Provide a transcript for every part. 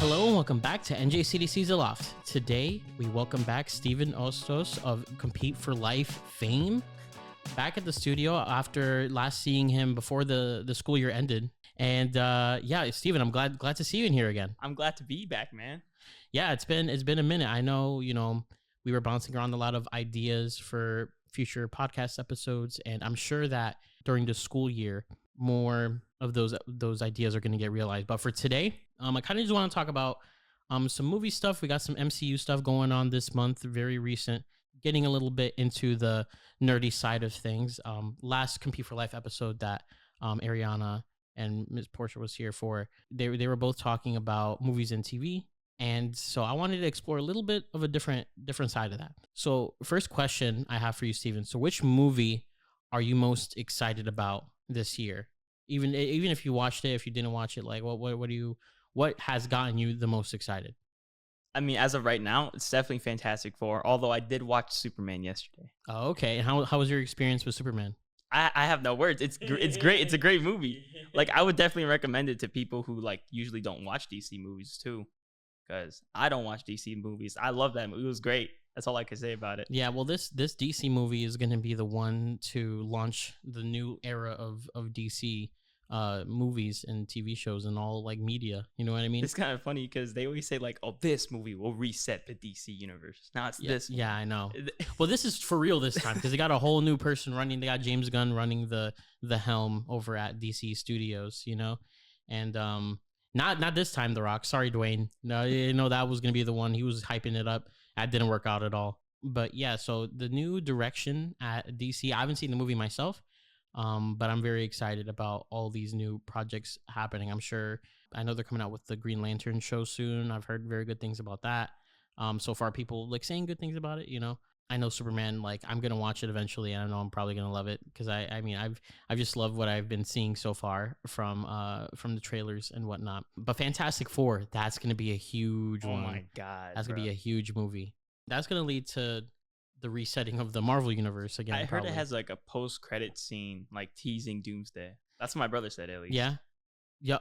Hello and welcome back to NJCDC's Loft. Today, we welcome back Steven Ostos of Compete for Life fame back at the studio after last seeing him before the school year ended. And yeah, Steven, I'm glad to see you in here again. I'm glad to be back, man. Yeah, it's been a minute. I know, we were bouncing around a lot of ideas for future podcast episodes, and I'm sure that during the school year, more of those ideas are going to get realized. But for today, I kind of just want to talk about some movie stuff. We got some MCU stuff going on this month, very recent. Getting a little bit into the nerdy side of things. Last Compete for Life episode that Ariana and Ms. Portia was here for, they were both talking about movies and TV. And so I wanted to explore a little bit of a different side of that. So first question I have for you, Steven. So which movie are you most excited about this year? Even if you watched it, if you didn't watch it, like what has gotten you the most excited? I mean, as of right now, it's definitely Fantastic Four, although I did watch Superman yesterday. Oh, okay. And how was your experience with Superman? I have no words. It's great. It's a great movie. Like, I would definitely recommend it to people who like usually don't watch DC movies too, because I don't watch DC movies. I love that movie. It was great. That's all I can say about it. Yeah, well, this DC movie is going to be the one to launch the new era of DC movies and TV shows and all like media. You know what I mean? It's kind of funny because they always say like, "Oh, this movie will reset the DC universe." Now it's this one. Yeah, I know. Well, this is for real this time because they got a whole new person running. They got James Gunn running the helm over at DC Studios. And not this time, The Rock. Sorry, Dwayne. No, that was gonna be the one. He was hyping it up. That didn't work out at all. But yeah, so the new direction at DC. I haven't seen the movie myself, but I'm very excited about all these new projects happening. I know they're coming out with the Green Lantern show soon. I've heard very good things about that. So far, people like saying good things about it. I know Superman. Like, I'm gonna watch it eventually, and I know I'm probably gonna love it because I've just loved what I've been seeing so far from the trailers and whatnot. But Fantastic Four, that's gonna be a huge one. Oh my god, that's gonna be a huge movie. That's gonna lead to the resetting of the Marvel universe again. I heard probably. it has like a post-credit scene, like teasing Doomsday. That's what my brother said, at least. Yeah. You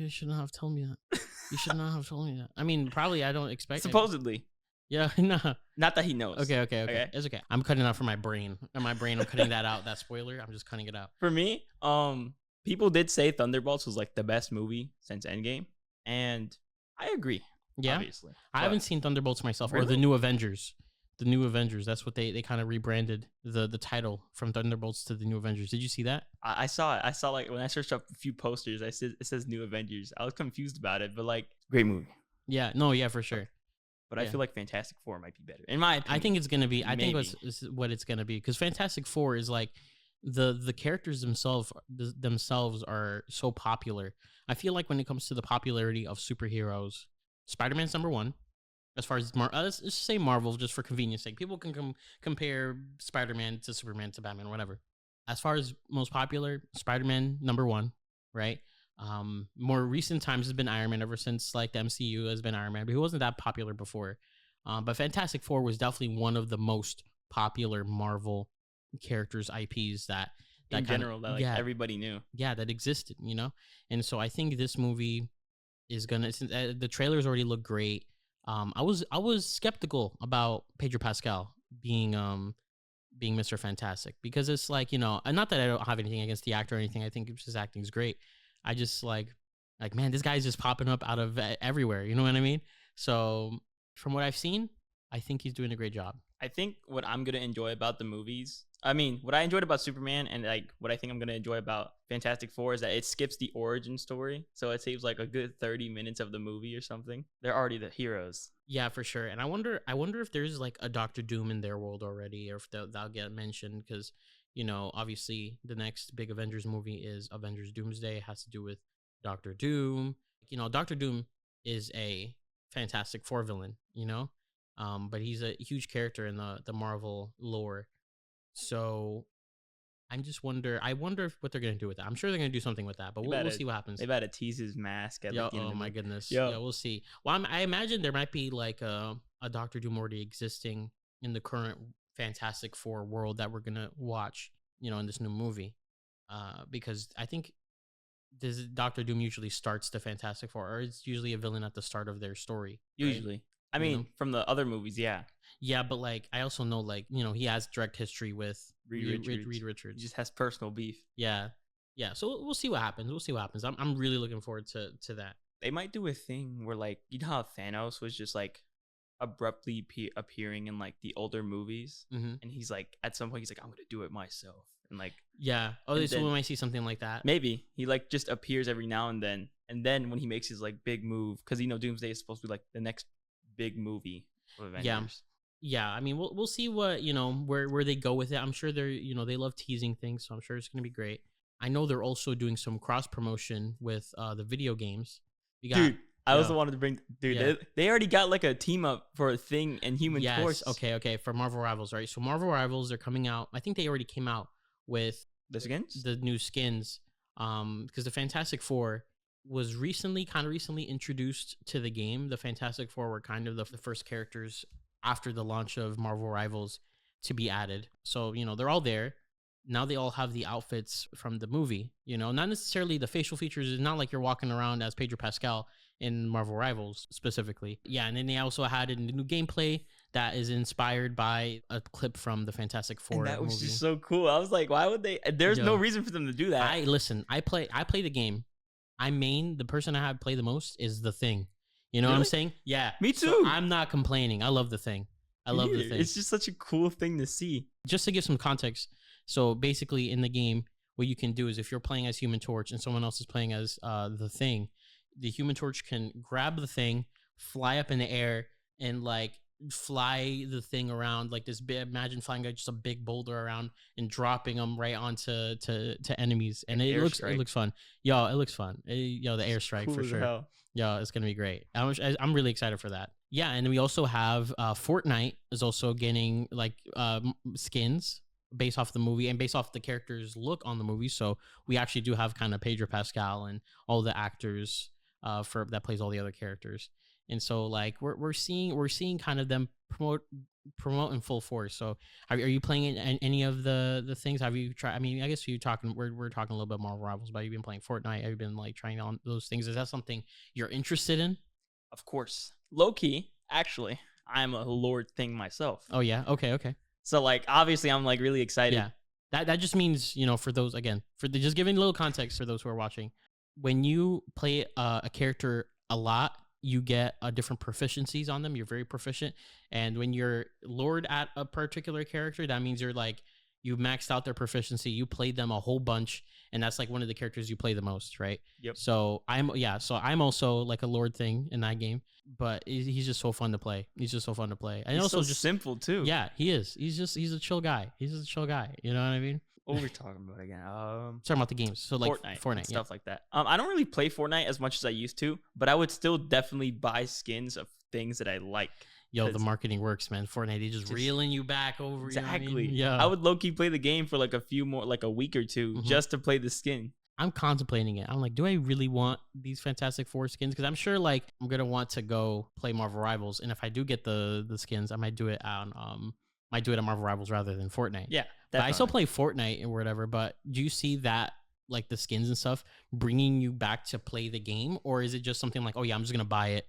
should not have told me that. You should not have told me that. I mean, probably I don't expect Supposedly. Yeah, no. Not that he knows. Okay. It's okay. I'm cutting out from my brain. In my brain, I'm cutting that out. That spoiler, I'm just cutting it out. For me, people did say Thunderbolts was like the best movie since Endgame, and I agree. Yeah, obviously. I haven't seen Thunderbolts myself, Really? or the New Avengers. The New Avengers. That's what they kind of rebranded the title from Thunderbolts to the New Avengers. Did you see that? I saw it. I saw, like, when I searched up a few posters, it says New Avengers. I was confused about it, but like, great movie. Yeah. No. Yeah. For sure. But I feel like Fantastic Four might be better, in my opinion. I think it's gonna be. I think Maybe. what it's gonna be, because Fantastic Four is like the characters themselves are so popular. I feel like when it comes to the popularity of superheroes, Spider-Man's number one. As far as let's just say Marvel, just for convenience sake, people can compare Spider-Man to Superman to Batman, whatever. As far as most popular, Spider-Man number one, right? More recent times has been Iron Man. Ever since like the MCU has been Iron Man, but he wasn't that popular before. But Fantastic Four was definitely one of the most popular Marvel characters, IPs that in general, that everybody knew. Yeah, that existed, And so I think this movie is gonna. The trailers already look great. I was skeptical about Pedro Pascal being Mr. Fantastic, because it's like, and not that I don't have anything against the actor or anything. I think his acting is great. I just like man, this guy's just popping up out of everywhere. You know what I mean? So from what I've seen, I think he's doing a great job. I think what I'm gonna enjoy about the movies, what I enjoyed about Superman, and like what I think I'm gonna enjoy about Fantastic Four, is that it skips the origin story, so it saves like a good 30 minutes of the movie or something. They're already the heroes. Yeah, for sure. And I wonder if there's like a Doctor Doom in their world already, or if they'll get mentioned, because obviously the next big Avengers movie is Avengers Doomsday. It has to do with Doctor Doom. Doctor Doom is a Fantastic Four villain, but he's a huge character in the Marvel lore. So I wonder what they're gonna do with that. I'm sure they're gonna do something with that, but we'll see what happens. They better tease his mask at the end. Oh my goodness. Yo. Yeah, we'll see. Well, I imagine there might be like a Doctor Doom already existing in the current Fantastic Four world that we're gonna watch, in this new movie, because I think Does Doctor Doom usually starts the Fantastic Four, or it's usually a villain at the start of their story? Right? Usually. I You know? mean, from the other movies, yeah. Yeah, but like I also know, like, you know, he has direct history with Reed He Richards. just has personal beef. Yeah, yeah. So we'll see what happens. We'll see what happens. I'm really looking forward to that. They might do a thing where, like, you know how Thanos was just like abruptly appearing in like the older movies, Hmm. and he's like, at some point, he's like, I'm gonna do it myself, and like, Yeah. Oh, and so we then might see something like that. maybe he like just appears every now and then when he makes his like big move, because you know Doomsday is supposed to be like the next big movie of Yeah. Avengers. Yeah. I mean, we'll see what, you know, where they go with it. I'm sure they're, you know, they love teasing things, so I'm sure it's gonna be great. I know they're also doing some cross promotion with the video games. We got, Dude, I yeah. also wanted to bring, dude, Yeah. they already got like a team up for a Thing and Human Torch. Okay, for Marvel Rivals, right? So Marvel Rivals, they're coming out. I think they already came out with The skins? the new skins. Because the Fantastic Four was kind of recently introduced to the game. The Fantastic Four were kind of the first characters after the launch of Marvel Rivals to be added. So, you know, they're all there. Now they all have the outfits from the movie, you know, not necessarily the facial features. It's not like you're walking around as Pedro Pascal in Marvel Rivals specifically. Yeah, and then they also had a new gameplay that is inspired by a clip from the Fantastic Four And that was movie. just so cool. I was like, why would they? There's no Yo. reason for them to do that. I play the game. The person I have play the most is the Thing. You know what I'm Really? saying? Yeah. Me So too. I'm not complaining. I love the Thing. I love the Dude, Thing. It's just such a cool thing to see. Just to give some context, so basically in the game, what you can do is if you're playing as Human Torch and someone else is playing as the Thing, the Human Torch can grab the Thing, fly up in the air, and like fly the Thing around like this big. Imagine flying just a big boulder around and dropping them right onto to enemies, and it looks fun. Yo, it looks fun. Yo, the airstrike Cool for as sure. hell. Yeah, it's gonna be great. I'm really excited for that. Yeah, and we also have Fortnite is also getting like skins based off the movie and based off the characters' look on the movie. So we actually do have kind of Pedro Pascal and all the actors for that plays all the other characters. And so like we're seeing kind of them promote in full force. So are you playing in any of the things? Have you tried? I mean, I guess we're talking a little bit more Rivals, but you've been playing Fortnite. Have you been like trying on those things? Is that something you're interested in? Of course. Low key, actually, I'm a Lord Thing myself. Oh yeah. Okay. So like obviously I'm like really excited. Yeah. That just means, you know, for those again, just giving a little context for those who are watching, when you play a character a lot, you get different proficiencies on them. You're very proficient, and when you're Lord at a particular character, that means you're like you maxed out their proficiency. You played them a whole bunch, and that's like one of the characters you play the most, right? Yep. So I'm also like a Lord Thing in that game, but he's just so fun to play. He's just so fun to play, and He's also so just simple too. yeah, he is. He's a chill guy. He's just a chill guy. You know what I mean? What were we talking about again? Talking about the games. So like Fortnite and yeah. stuff like that. I don't really play Fortnite as much as I used to, but I would still definitely buy skins of things that I like. Yo, the marketing works, man. Fortnite, they just reeling you back over. Exactly. You know what I mean? Yeah. I would low key play the game for like a week or two just to play the skin. I'm contemplating it. I'm like, do I really want these Fantastic Four skins? Because I'm sure like I'm gonna want to go play Marvel Rivals, and if I do get the skins, I might do it on Marvel Rivals rather than Fortnite. Yeah, but I still play Fortnite or whatever. But do you see that like the skins and stuff bringing you back to play the game, or is it just something like, oh yeah, I'm just gonna buy it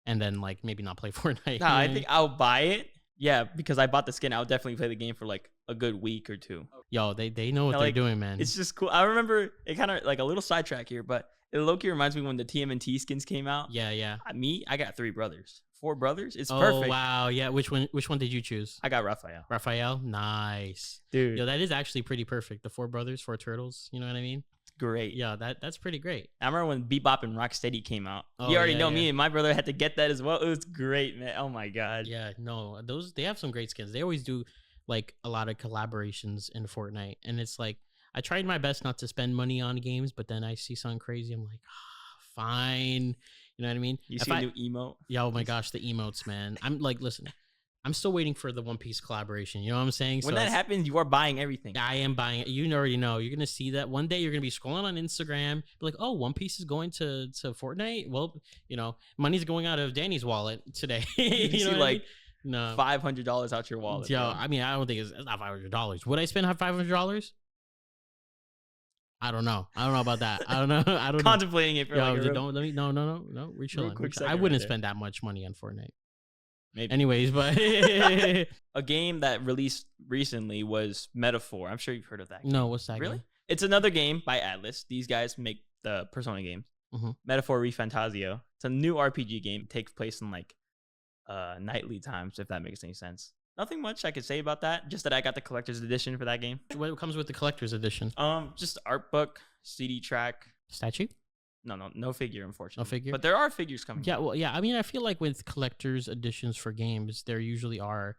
and then like maybe not play Fortnite? Nah, I think I'll buy it. Yeah, because I bought the skin. I'll definitely play the game for like a good week or two. Yo, they know what they're doing, man. It's just cool. I remember it kind of like a little sidetrack here, but it low-key reminds me when the TMNT skins came out. Yeah. I got 3 brothers. 4 brothers? It's oh, perfect. Wow. Yeah. Which one did you choose? I got Raphael. Raphael? Nice. Dude. Yo, that is actually pretty perfect. The 4 brothers, 4 turtles. You know what I mean? Great. Yeah, that's pretty great. I remember when Bebop and Rocksteady came out. Oh, You already know me and my brother had to get that as well. It was great, man. Oh my God. Yeah, no, they have some great skins. They always do like a lot of collaborations in Fortnite. And it's like, I tried my best not to spend money on games, but then I see something crazy. I'm like, fine. You know what I mean? You see a new emote? Yeah, oh my gosh, the emotes, man. I'm like, listen, I'm still waiting for the One Piece collaboration. You know what I'm saying? When that happens, you are buying everything. I am buying it. You already know. You're gonna see that one day. You're gonna be scrolling on Instagram, be like, "Oh, One Piece is going to Fortnite." Well, you know, money's going out of Danny's wallet today. You know see, like, no, $500 out your wallet. Yo, bro. I mean, I don't think it's not $500. Would I spend $500? I don't know. I don't know about that. I don't know. I don't know. Contemplating it for Yo, like a real, don't let me. No, no, no, no. We're real chilling. quick I second right wouldn't there. spend that much money on Fortnite. Maybe. Anyways, but A game that released recently was Metaphor. I'm sure you've heard of that game. no, what's that? Really? Game? It's another game by Atlas. These guys make the Persona games. Mm-hmm. Metaphor Refantasio. It's a new RPG game. It takes place in like nightly times, if that makes any sense. Nothing much I could say about that. Just that I got the collector's edition for that game. What comes with the collector's edition? Just art book, CD track. Statue? No figure, unfortunately. No figure? But there are figures coming. Yeah, well, yeah. I mean, I feel like with collector's editions for games, there usually are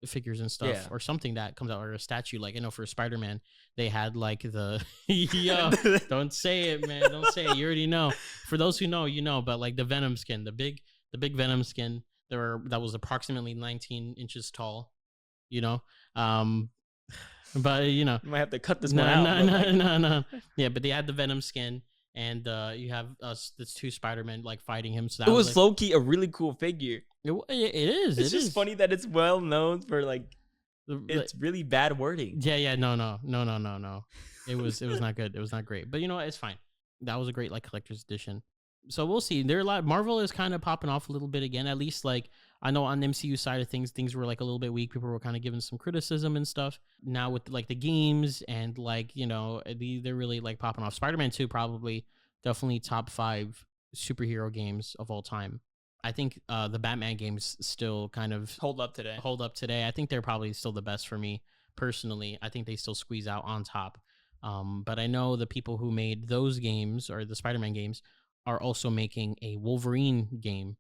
figures and stuff, or something that comes out, or a statue. Like, for Spider-Man, they had like the yo, don't say it, man. Don't say it. You already know. For those who know, you know. But like the Venom skin, the big Venom skin, that was approximately 19 inches tall. But You might have to cut this no, one out. No. Yeah, but they had the Venom skin. And you have the two Spider-Men like fighting him. So that it was like, low-key a really cool figure. it is. It's just funny that it's well known for like it's really bad wording. Yeah. No. It was not good. It was not great. But it's fine. That was a great like collector's edition. So we'll see. Marvel is kind of popping off a little bit again. At least like I know on the MCU side of things were like a little bit weak. People were kind of giving some criticism and stuff. Now with like the games and like they're really like popping off. Spider-Man 2 probably definitely top 5 superhero games of all time. I think the Batman games still kind of hold up today. I think they're probably still the best for me personally. I think they still squeeze out on top. But I know the people who made those games or the Spider-Man games are also making a Wolverine game,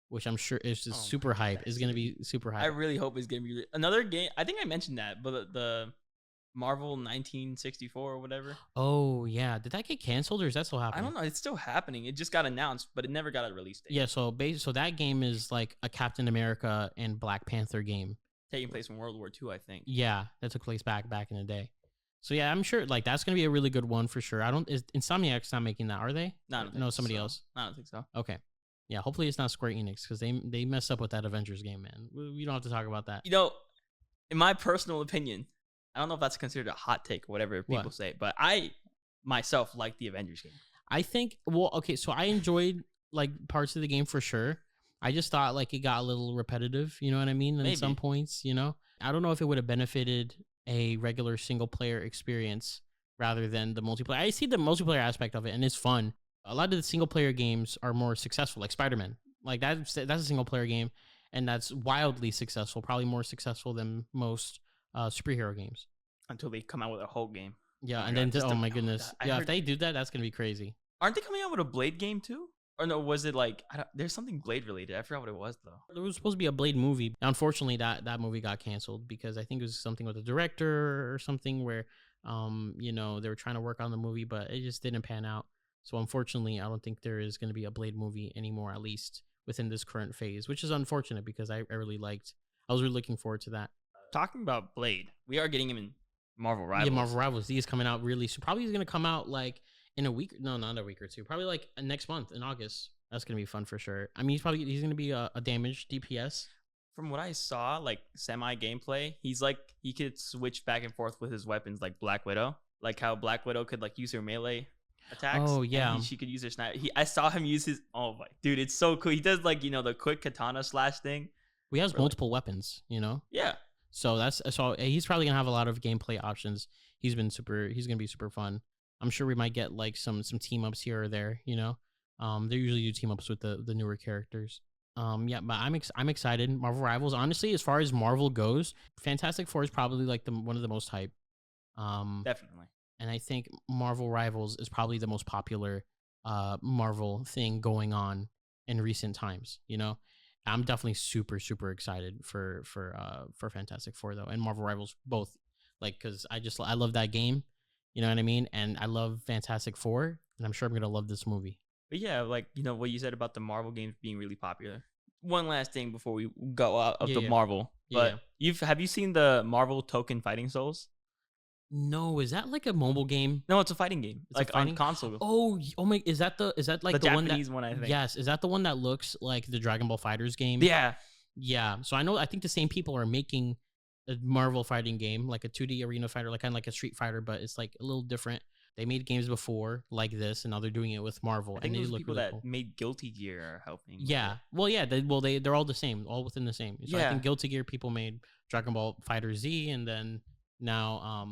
which I'm sure is just super hype. Is going to be super hype. I really hope it's going to be another game. I think I mentioned that, but the Marvel 1964 or whatever. Oh, yeah. Did that get canceled or is that still happening? I don't know. It's still happening. It just got announced, but it never got a release date. Yeah, so that game is like a Captain America and Black Panther game. Taking place in World War II, I think. Yeah, that took place back in the day. So yeah, I'm sure like that's gonna be a really good one for sure. Is Insomniac's not making that, are they? No, somebody else. I don't think so. Okay, yeah. Hopefully it's not Square Enix because they messed up with that Avengers game, man. We don't have to talk about that. In my personal opinion, I don't know if that's considered a hot take or whatever people say, but I myself like the Avengers game. I think so I enjoyed like parts of the game for sure. I just thought like it got a little repetitive. You know what I mean? At some points, I don't know if it would have benefited a regular single player experience rather than the multiplayer. I see the multiplayer aspect of it and it's fun. A lot of the single player games are more successful, like Spider-Man. Like that's a single player game and that's wildly successful, probably more successful than most superhero games. Until they come out with a whole game. Yeah, oh my goodness. Yeah, if they do that, that's going to be crazy. Aren't they coming out with a Blade game too? Or no, was it like there's something Blade related? I forgot what it was though. There was supposed to be a Blade movie. Unfortunately, that movie got canceled because I think it was something with the director or something where, they were trying to work on the movie, but it just didn't pan out. So unfortunately, I don't think there is going to be a Blade movie anymore, at least within this current phase, which is unfortunate because I was really looking forward to that. Talking about Blade, we are getting him in Marvel Rivals. Yeah, Marvel Rivals. He is coming out really soon. Probably he's going to come out like in a week. No, not a week or two. Probably like next month in August. That's going to be fun for sure. I mean, he's going to be a damaged DPS. From what I saw, like semi gameplay, he could switch back and forth with his weapons like Black Widow. Like how Black Widow could like use her melee attacks. Oh, yeah. She could use her sniper. I saw him use his, dude, it's so cool. He does like, the quick katana slash thing. He has multiple weapons, Yeah. So he's probably gonna have a lot of gameplay options. He's gonna be super fun. I'm sure we might get like some team ups here or there. They usually do team ups with the newer characters. Yeah, but I'm excited. Marvel Rivals, honestly, as far as Marvel goes, Fantastic Four is probably like one of the most hype. Definitely. And I think Marvel Rivals is probably the most popular Marvel thing going on in recent times. I'm definitely super, super excited for Fantastic Four though, and Marvel Rivals both, like, because I love that game, you know what I mean, and I love Fantastic Four, and I'm sure I'm gonna love this movie. But yeah, like what you said about the Marvel games being really popular. One last thing before we go out of Marvel, but have you seen the Marvel Token Fighting Souls? No, is that like a mobile game? No, it's a fighting game. It's like on console. Oh my! Is that like the Japanese one? I think. Yes, is that the one that looks like the Dragon Ball FighterZ game? Yeah. So I think the same people are making a Marvel fighting game, like a 2D arena fighter, like kind of like a Street Fighter, but it's like a little different. They made games before like this, and now they're doing it with Marvel, I and think they those look people really that cool. made Guilty Gear are helping with Yeah. it. Well, yeah. They're all the same, all within the same. So I Yeah. think Guilty Gear people made Dragon Ball Fighter Z, and then now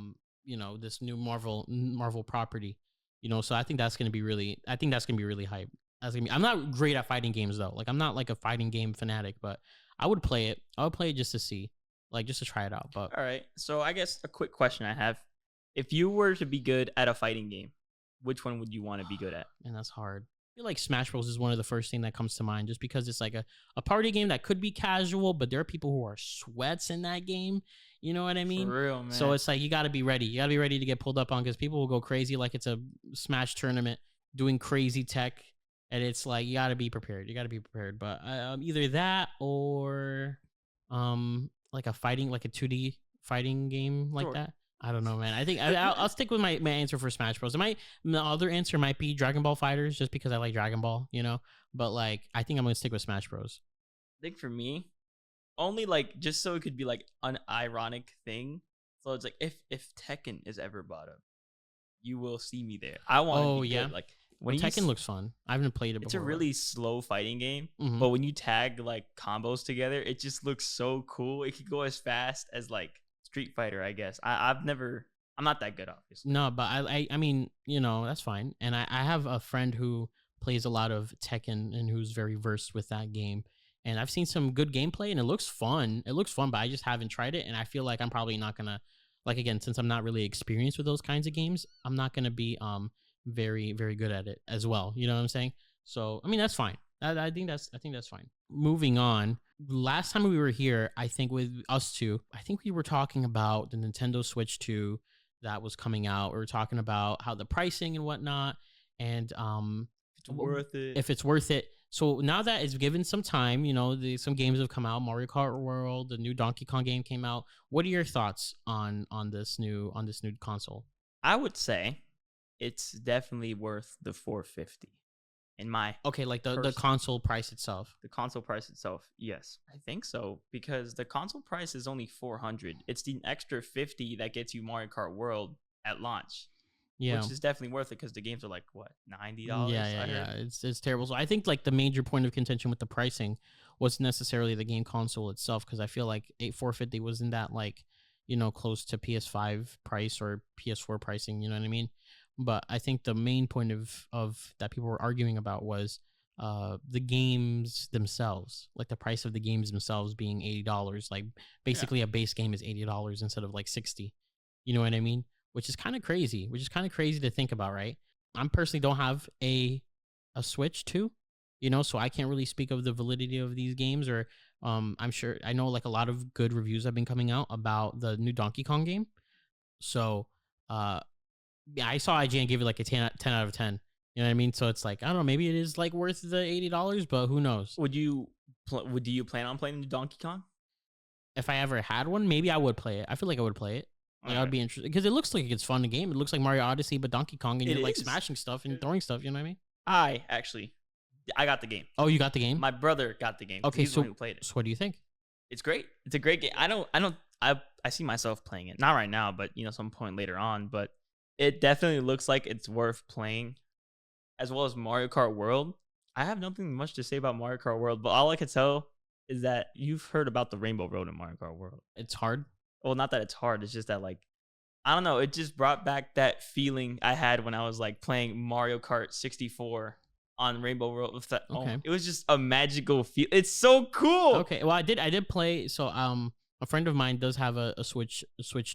this new Marvel property. So I think that's gonna be really. I think that's gonna be really hype. That's gonna be. I'm not great at fighting games though. Like I'm not like a fighting game fanatic, but I would play it. I would play it just to see, like just to try it out. But All right. So I guess a quick question I have: if you were to be good at a fighting game, which one would you want to be good at? man, that's hard. I feel like Smash Bros is one of the first thing that comes to mind, just because it's like a party game that could be casual, but there are people who are sweats in that game. You know what I For mean? real, So man. it's like you got to be ready. You got to be ready to get pulled up on, because people will go crazy like it's a Smash tournament doing crazy tech, and it's like you got to be prepared. You got to be prepared. But either that or like like a 2D fighting game like Sure. that. I don't know, man. I think I'll stick with my answer for Smash Bros. My other answer might be Dragon Ball Fighters, just because I like Dragon Ball. But like, I think I'm gonna stick with Smash Bros. I think for me, only like just so it could be like an ironic thing. So it's like if Tekken is ever bought up, you will see me there. I want to Oh be yeah, good. Like well, when you Tekken looks fun. I haven't played it it's a before. really slow fighting game, Mm-hmm. but when you tag like combos together, it just looks so cool. It could go as fast as like Street Fighter, I guess. I'm not that good, obviously. No, but I mean, that's fine. And I have a friend who plays a lot of Tekken and who's very versed with that game. And I've seen some good gameplay, and it looks fun. It looks fun, but I just haven't tried it. And I feel like I'm probably not gonna, like, again, since I'm not really experienced with those kinds of games, I'm not gonna be very, very good at it as well. You know what I'm saying? So I mean that's fine. I think that's fine. Moving on. Last time we were here, I think with us two, I think we were talking about the Nintendo Switch 2 that was coming out. We were talking about how the pricing and whatnot, and It's worth it. if it's worth it. So now that it's given some time, some games have come out. Mario Kart World, the new Donkey Kong game came out. What are your thoughts on this new console? I would say it's definitely worth the 450 in my Okay, like the person. console price itself. The console price itself, yes, I think so, because the console price is only 400. It's the extra 50 that gets you Mario Kart World at launch, Yeah. which is definitely worth it because the games are like what, $90. Yeah. It's terrible. So I think like the major point of contention with the pricing wasn't necessarily the game console itself, because I feel like 450 wasn't that like close to PS5 price or PS4 pricing. You know what I mean? But I think the main point of that people were arguing about was the games themselves, like the price of the games themselves being $80. Like Yeah, basically a base game is $80 instead of like 60. You know what I mean? Which is kind of crazy. Which is kind of crazy to think about, right? I'm personally don't have a Switch 2, so I can't really speak of the validity of these games. Or I'm sure I know like a lot of good reviews have been coming out about the new Donkey Kong game. So uh yeah, I saw IGN give it like a 10 out of 10. You know what I mean? So it's like, I don't know, maybe it is like worth the $80, but who knows? do you plan on playing the Donkey Kong? If I ever had one, maybe I would play it. I feel like I would play it. Like I would Alright. be interested, because it looks like it's fun to game. It looks like Mario Odyssey, but Donkey Kong, and It you're like is. smashing stuff and It- throwing stuff. You know what I mean? I got the game. Oh, you got the game? My brother got the game. Okay, He's the one who played it. so what do you think? It's great. It's a great game. I see myself playing it. Not right now, but some point later on. But it definitely looks like it's worth playing, as well as Mario Kart World. I have nothing much to say about Mario Kart World, but all I can tell is that you've heard about the Rainbow Road in Mario Kart World. It's hard. Well, not that it's hard. It's just that like I don't know. It just brought back that feeling I had when I was like playing Mario Kart 64 on Rainbow Road. With that, Okay. it was just a magical feel. It's so cool. Okay, well, I did play. So a friend of mine does have a Switch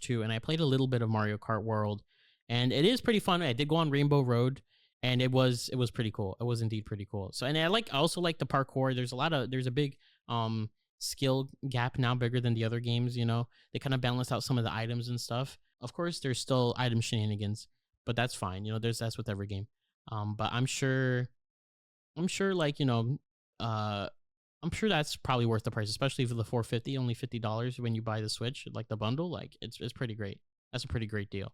2, and I played a little bit of Mario Kart World, and it is pretty fun. I did go on Rainbow Road, and it was pretty cool. It was indeed pretty cool. So, and I also like the parkour. There's a big skill gap now, bigger than the other games. They kind of balance out some of the items and stuff. Of course, there's still item shenanigans, but that's fine. That's with every game. But I'm sure like I'm sure that's probably worth the price, especially for the 450, only $50 when you buy the Switch, like the bundle. Like it's pretty great. That's a pretty great deal.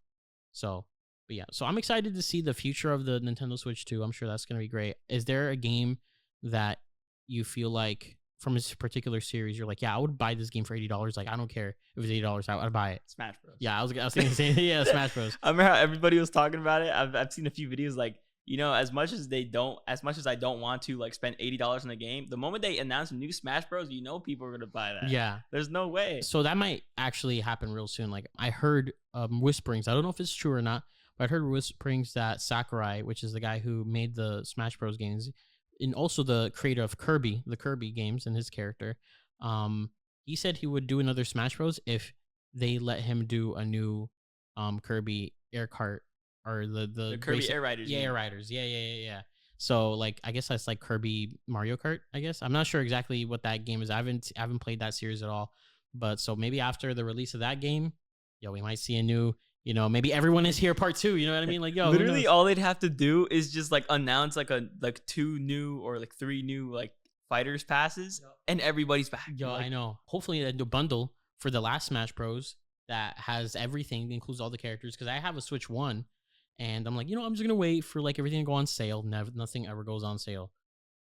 So, but yeah, so I'm excited to see the future of the Nintendo Switch 2. I'm sure that's gonna be great. Is there a game that you feel like from a particular series, you're like, yeah, I would buy this game for $80. Like, I don't care if it was $80, I'd buy it. Smash Bros. Yeah, I was thinking the same. Yeah, Smash Bros. I remember how everybody was talking about it. I've seen a few videos like, you know, as much as I don't want to like spend $80 on a game, the moment they announce a new Smash Bros, you know people are gonna buy that. Yeah, there's no way. So that might actually happen real soon. Like I heard whisperings. I don't know if it's true or not, but I heard whisperings that Sakurai, which is the guy who made the Smash Bros games, and also the creator of the Kirby games and his character, he said he would do another Smash Bros if they let him do a new Kirby air cart. Or the Kirby Air Riders. Yeah, Air Riders. Yeah. So like I guess that's like Kirby Mario Kart, I guess. I'm not sure exactly what that game is. I haven't played that series at all. But so maybe after the release of that game, we might see a new, maybe Everyone Is Here Part 2, you know what I mean? Like, literally all they'd have to do is just like announce like two new or like three new like fighters passes and everybody's back. I know. Hopefully a new bundle for the last Smash Bros that has everything, includes all the characters, because I have a Switch 1. And I'm like, I'm just gonna wait for like everything to go on sale. Nothing ever goes on sale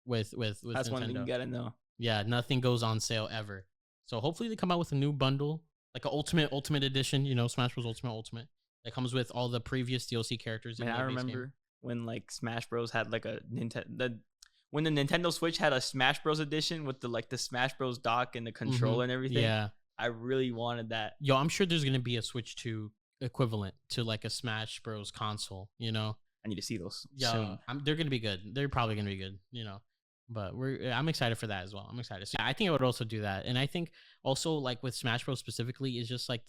with that's Nintendo. One thing you gotta know. Yeah, nothing goes on sale ever. So hopefully they come out with a new bundle, like an Ultimate Edition. Smash Bros. Ultimate that comes with all the previous DLC characters. Man, I remember when like Smash Bros had like a when the Nintendo Switch had a Smash Bros edition with the Smash Bros dock and the controller and everything. Yeah, I really wanted that. I'm sure there's gonna be a Switch 2 equivalent to like a Smash Bros console. I need to see those. Yeah, they're gonna be good. They're probably gonna be good. But I'm excited for that as well. I'm excited. So I think I would also do that, and I think also like with Smash Bros specifically is just like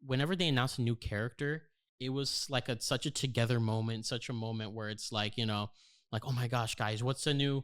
whenever they announce a new character, it was like such a together moment, such a moment where it's like like, oh my gosh, guys, what's the new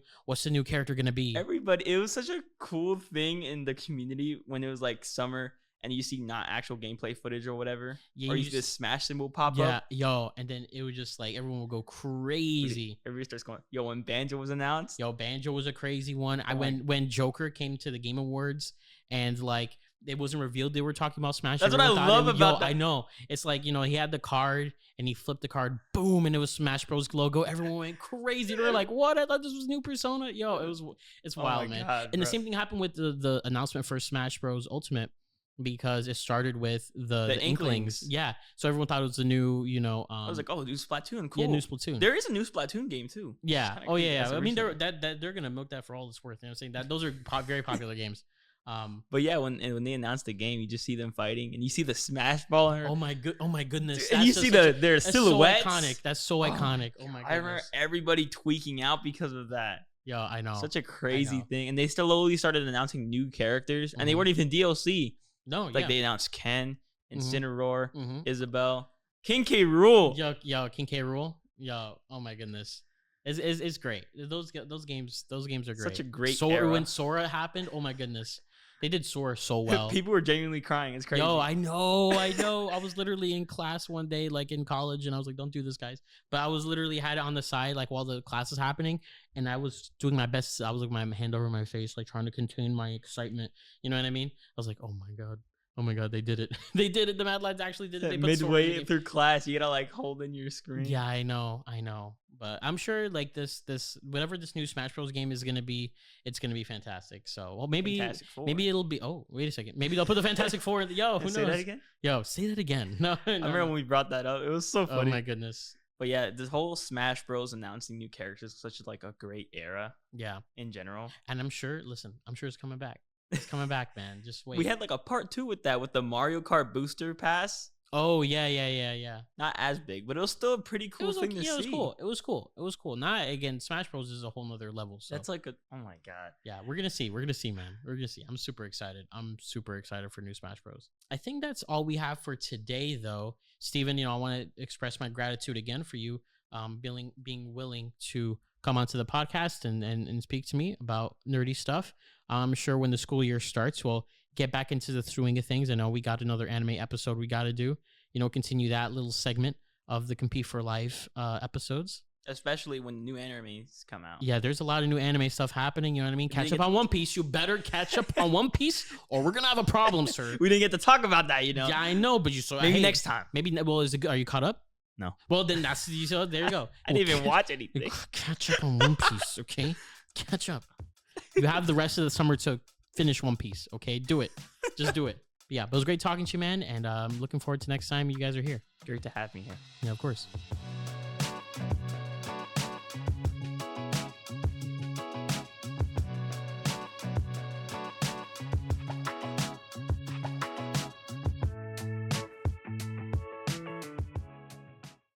character gonna be? It was such a cool thing in the community when it was like summer. And you see not actual gameplay footage or whatever, or you see this Smash symbol pop up. Yeah, and then it was just like everyone would go crazy. Everybody starts going, when Banjo was announced. Banjo was a crazy one. When Joker came to the Game Awards and like it wasn't revealed they were talking about Smash. That's what I love about that. I know. It's like, he had the card and he flipped the card, boom, and it was Smash Bros logo. Everyone went crazy. They were like, what? I thought this was new Persona. It's wild, man. God, and the same thing happened with the announcement for Smash Bros Ultimate. Because it started with the Inklings. Yeah. So everyone thought it was the new, I was like, new Splatoon. Cool. Yeah, new Splatoon. There is a new Splatoon game too. Yeah. Oh, yeah. I mean, they're going to milk that for all it's worth. I'm saying that those are very popular games. But yeah, when they announced the game, you just see them fighting and you see the Smash Ball. Oh my goodness. And you see their silhouettes. So iconic. That's so iconic. Oh my goodness. I remember everybody tweaking out because of that. Yeah, I know. Such a crazy thing. And they slowly started announcing new characters and they weren't even DLC. No, they announced Ken, Incineroar, Isabelle, King K. Rool. Yo, King K. Rool. Yo, oh my goodness, it's great. Those games are great. Such a great era. When Sora happened, oh my goodness, they did Sora so well. People were genuinely crying. It's crazy. Yo, I know. I was literally in class one day, like in college, and I was like, "Don't do this, guys." But I was literally had it on the side, like while the class is happening, and I was doing my best. I was like, my hand over my face, like trying to contain my excitement. You know what I mean? I was like, "Oh my god, they did it! They did it! The Mad Lads actually did it." They midway through class, you gotta like hold in your screen. Yeah, I know. But I'm sure like this whatever this new Smash Bros game is gonna be, it's gonna be fantastic. So maybe it'll be. Oh, wait a second. Maybe they'll put the Fantastic Four. Who knows? Say that again. Yo, say that again. No, I remember when we brought that up. It was so funny. Oh my goodness. But yeah, this whole Smash Bros announcing new characters is such like a great era. Yeah. In general. And I'm sure it's coming back. It's coming back, man. Just wait. We had like a part 2 with that, with the Mario Kart Booster Pass. Oh yeah. Not as big, but it was still a pretty cool thing to see. It was cool. Not again. Smash Bros is a whole nother level. So that's like oh my god. Yeah, we're gonna see, man. We're gonna see. I'm super excited for new Smash Bros. I think that's all we have for today, though. Steven, I want to express my gratitude again for you, being willing to come onto the podcast and speak to me about nerdy stuff. I'm sure when the school year starts, we'll get back into the swing of things. I know we got another anime episode we got to do, continue that little segment of the Compete for Life episodes. Especially when new animes come out. Yeah, there's a lot of new anime stuff happening. You know what I mean? Catch up on One Piece. You better catch up on One Piece or we're going to have a problem, sir. We didn't get to talk about that, Yeah, I know, but maybe next time. Is it good? Are you caught up? No. Well, then there you go. I didn't even watch anything. Catch up on One Piece, okay? Catch up. You have the rest of the summer to finish One Piece. Okay, do it. Just do it. But yeah, but it was great talking to you, man, and I'm looking forward to next time you guys are here. Great to have me here. Yeah, of course.